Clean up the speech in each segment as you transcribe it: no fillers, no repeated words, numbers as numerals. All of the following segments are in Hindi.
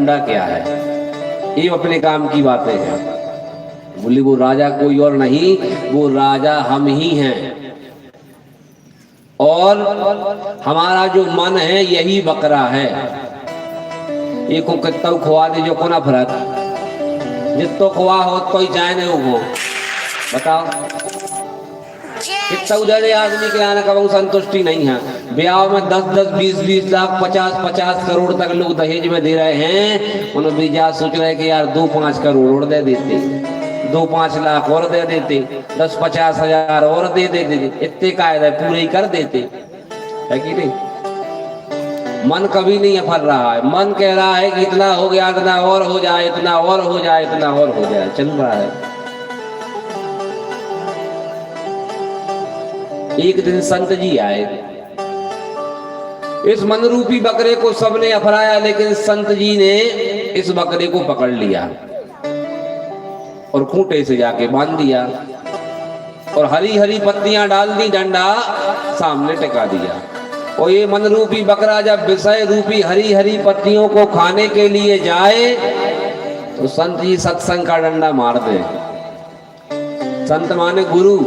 डंडा क्या है, ये अपने काम की बातें हैं। बोली वो राजा कोई और नहीं, वो राजा हम ही हैं, और हमारा जो मन है यही बकरा है। ये को कितना खुआ दे जो को ना फरक, जितो खुआ हो तो ही चाहे नहीं हो। बताओ कितना उधर आदमी के आने का संतुष्टि नहीं है। ब्याह में 10-10, 20-20 लाख, 50-50 करोड़ तक लोग दहेज में दे रहे हैं। उन्होंने भी जा सोच रहे कि यार 2-5 करोड़ और दे देते, 2-5 लाख और दे देते, 10-50 हजार और दे देते, इतने कायदे पूरे ही कर देते, है कि नहीं। मन कभी नहीं फर रहा है, मन कह रहा है कि इतना हो गया, इतना और हो जाए, इतना और हो जाए, इतना और हो जाए, चल रहा है। एक दिन संत जी आए, इस मन रूपी बकरे को सबने अपहराया, लेकिन संत जी ने इस बकरे को पकड़ लिया और खूंटे से जाके बांध दिया और हरी हरी पत्तियां डाल दी, डंडा सामने टिका दिया। और ये मन रूपी बकरा जब विषय रूपी हरी हरी पत्तियों को खाने के लिए जाए तो संत जी सत्संग का डंडा मार दे। संत माने गुरु,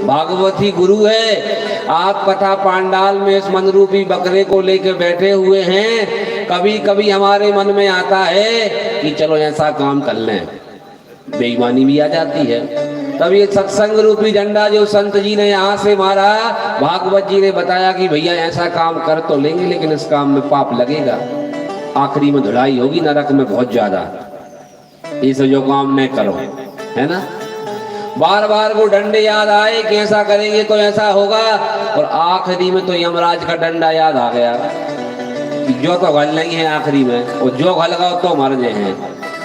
भागवती गुरु है। आप कथा पांडाल में इस मन रूपी बकरे को लेकर बैठे हुए हैं। कभी कभी हमारे मन में आता है कि चलो ऐसा काम कर लें, बेईमानी भी आ जाती है। तब ये सत्संग रूपी डंडा जो संत जी ने यहाँ से मारा, भागवत जी ने बताया कि भैया ऐसा काम कर तो लेंगे, लेकिन इस काम में पाप लगेगा, आखिरी में धुलाई होगी नरक में बहुत ज्यादा, इसे जो काम नहीं करो, है ना। बार बार वो डंडे याद आए कि ऐसा करेंगे तो ऐसा होगा, और आखिरी में तो यमराज का डंडा याद आ गया कि जो तो घल नहीं है आखिरी में, और जो घल गए तो मर गए हैं।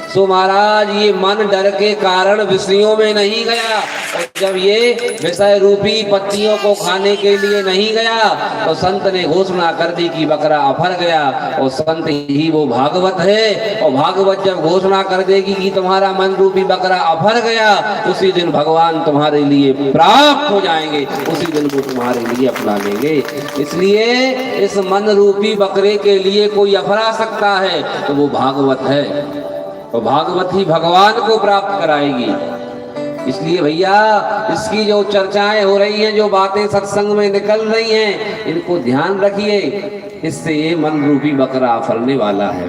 सो महाराज ये मन डर के कारण विषयों में नहीं गया, और जब ये विषय रूपी पत्तियों को खाने के लिए नहीं गया तो संत ने घोषणा कर दी कि बकरा अपहर गया। और संत ही वो भागवत है, और भागवत जब घोषणा कर देगी कि तुम्हारा मन रूपी बकरा अपहर गया, उसी दिन भगवान तुम्हारे लिए प्राप्त हो जाएंगे, उसी दिन वो तुम्हारे लिए अपना लेंगे। इसलिए इस मन रूपी बकरे के लिए कोई अपहरा सकता है तो वो भागवत है, तो भागवत ही भगवान को प्राप्त कराएगी। इसलिए भैया इसकी जो चर्चाएं हो रही हैं, जो बातें सत्संग में निकल रही हैं, इनको ध्यान रखिए। इससे ये मन रूपी बकरा अफरने वाला है,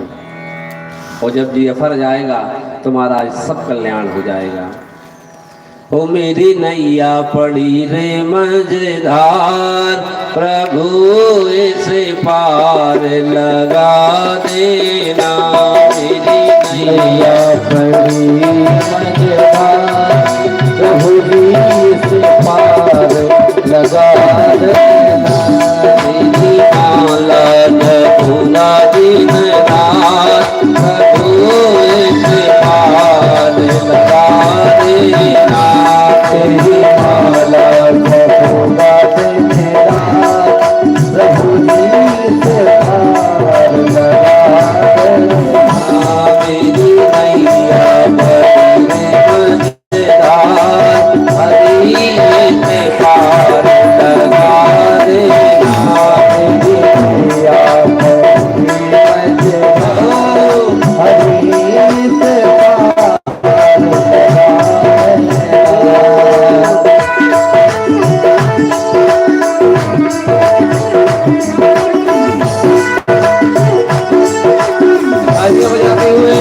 और जब ये अफर जाएगा तुम्हारा सब कल्याण हो जाएगा। ओ मेरी नैया पड़ी रे मझधार, प्रभु इसे पार लगा देना। मेरी नैया पड़ी मझधार, प्रभु इसे पार लगा देना। मेरी माला जपुना दिन रात, प्रभु इसे पार लगा देना। तेरी माला जपुना दिन रात, प्रभु इसे पार लगा देना। मेरी नैया बड़ी मझधार, हरि इसे पार लगा देना। मेरी नैया बड़ी मझधार, हरि इसे पार लगा बजाते हुए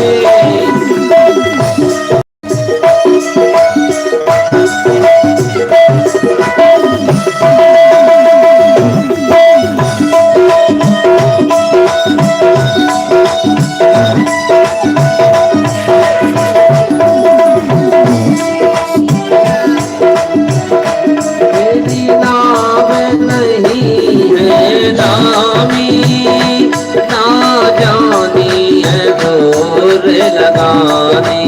मेरी नाम नहीं है नामी, ना जानी है डोर लगानी।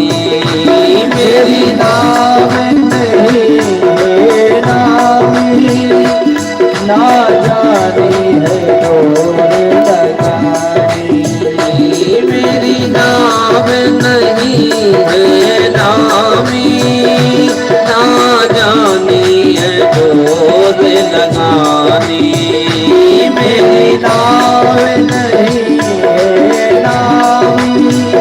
मेरी नाम नहीं